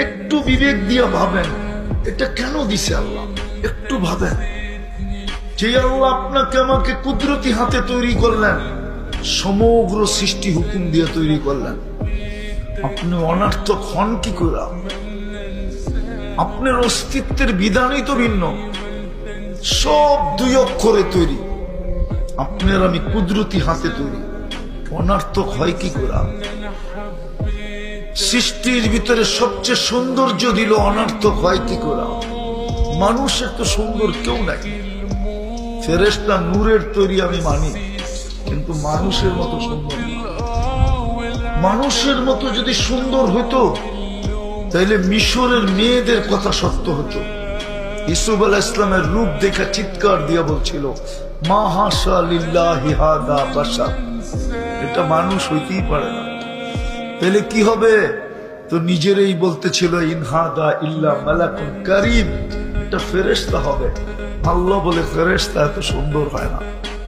একটু বিবেক দিয়ে ভাবেন এটা কেন দিছে আল্লাহ। একটু ভাবেন যে আল্লাহ আপনাকে আমাকে কুদরতি হাতে তৈরি করলেন, সমগ্র সৃষ্টি হুকুম দিয়ে তৈরি করলেন, আপনি অনার্থক হন কি করে? আপনার অস্তিত্বের বিধানই তো ভিন্ন, সব দুই অক্ষরে তৈরি, আপনার আমি কুদরতি হাতে তৈরি, অনার্থক হয় কি করে? সৃষ্টির ভিতরে সবচেয়ে সৌন্দর্য দিল, অনার্থক হয় কি করে? মানুষের তো সুন্দর কেউ নাই। ফেরেশতা নূরের তৈরি আমি মানি, কিন্তু মানুষের মতো সুন্দর না। মানুষের মতো যদি সুন্দর হতো তাইলে মিশরের মেয়েদের কথা সত্য হতো। ইউসুফ আলাইহিস সালামের রূপ দেখা চিৎকার দিয়ে বলছিল মা হাশা লিল্লাহি হাদা বাশার, এটা মানুষ হইতেই পারে না। তাহলে কি হবে? তো নিজেরই বলতেছিল ইনহাদা ইল্লা মালাকুন কারীম, এটা ফেরেশতা হবে। আল্লাহ বলে ফেরেশতা এত সুন্দর হয় না।